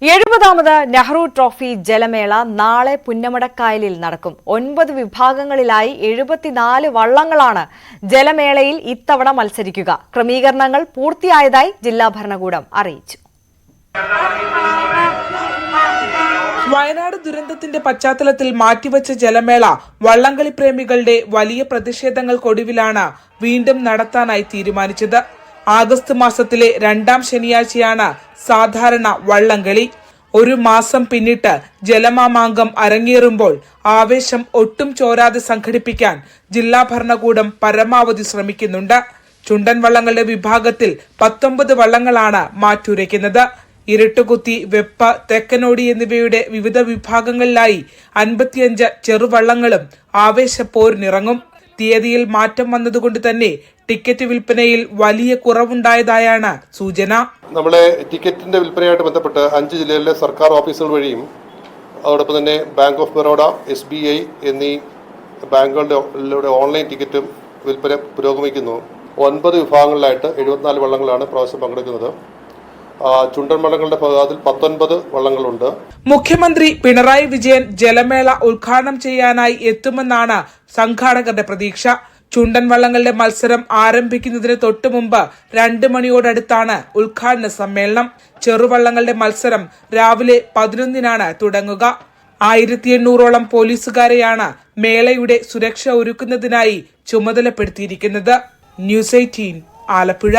70ാമത് Nehru trophy ജലമേള നാളെ പുന്നമടക്കായലിൽ നടക്കും. 9 വിഭാഗങ്ങളിലായി 74 വള്ളങ്ങളാണ് ജലമേളയിൽ ഇത്തവണ മത്സരിക്കുക. ക്രമീകരണങ്ങൾ പൂർത്തിയായതായി ജില്ലാ ഭരണകൂടം അറിയിച്ചു. വയനാട് ദുരന്തത്തിന്റെ പശ്ചാത്തലത്തിൽ മാറ്റിവെച്ച ജലമേള വള്ളംകളി പ്രേമികളുടെ വലിയ പ്രതിഷേധങ്ങൾക്കൊടുവിലാണ് വീണ്ടും നടത്താനായി തീരുമാനിച്ചത്. ആഗസ്റ്റ് മാസത്തിലെ 2ാം ശനിയാഴ്ചയാണ് സാധാരണ വള്ളംകളി. ഒരു മാസം പിന്നിട്ട് ജലമാമാങ്കം അരങ്ങേറുമ്പോൾ ആവേശം ഒട്ടും ചോരാതെ സംഘടിപ്പിക്കാൻ ജില്ലാ ഭരണകൂടം പരമാവധി ശ്രമിക്കുന്നുണ്ട്. ചുണ്ടൻ വള്ളങ്ങളുടെ വിഭാഗത്തിൽ 19 വള്ളങ്ങളാണ് മാറ്റുരയ്ക്കുന്നത്. ഇരട്ടുകുത്തി, വെപ്പ, തെക്കനോടി എന്നിവയുടെ വിവിധ വിഭാഗങ്ങളിലായി 55 ചെറുവള്ളങ്ങളും ആവേശപ്പോരിനിറങ്ങും. തീയതിയിൽ മാറ്റം വന്നതുകൊണ്ട് തന്നെ ടിക്കറ്റ് വിൽപ്പനയിൽ വലിയ കുറവുണ്ടായതായാണ് സൂചന. നമ്മളെ ടിക്കറ്റിന്റെ വിൽപ്പനയായിട്ട് ബന്ധപ്പെട്ട് 5 ജില്ലകളിലെ സർക്കാർ ഓഫീസുകൾ വഴിയും അതോടൊപ്പം തന്നെ ബാങ്ക് ഓഫ് ബറോഡ, SBI എന്നീ ബാങ്കുകളുടെ ഓൺലൈൻ ടിക്കറ്റും വിൽപ്പന പുരോഗമിക്കുന്നു. 9 വിഭാഗങ്ങളിലായിട്ട് 74 വള്ളങ്ങളാണ് പ്രാവശ്യം പങ്കെടുക്കുന്നത്. ചുണ്ടൻ വള്ളങ്ങളുടെ ഭാഗത്തിൽ 19 വള്ളങ്ങളുണ്ട്. മുഖ്യമന്ത്രി പിണറായി വിജയൻ ജലമേള ഉദ്ഘാടനം ചെയ്യാനായി എത്തുമെന്നാണ് സംഘാടകരുടെ പ്രതീക്ഷ. ചുണ്ടൻ വള്ളങ്ങളുടെ മത്സരം ആരംഭിക്കുന്നതിന് തൊട്ടു മുമ്പ് 2 മണിയോടടുത്താണ് ഉദ്ഘാടന സമ്മേളനം. ചെറുവള്ളങ്ങളുടെ മത്സരം രാവിലെ 11-നാണ് തുടങ്ങുക. 1800ഓളം പോലീസുകാരെയാണ് മേളയുടെ സുരക്ഷ ഒരുക്കുന്നതിനായി ചുമതലപ്പെടുത്തിയിരിക്കുന്നത്. ന്യൂസ് 18 ആലപ്പുഴ.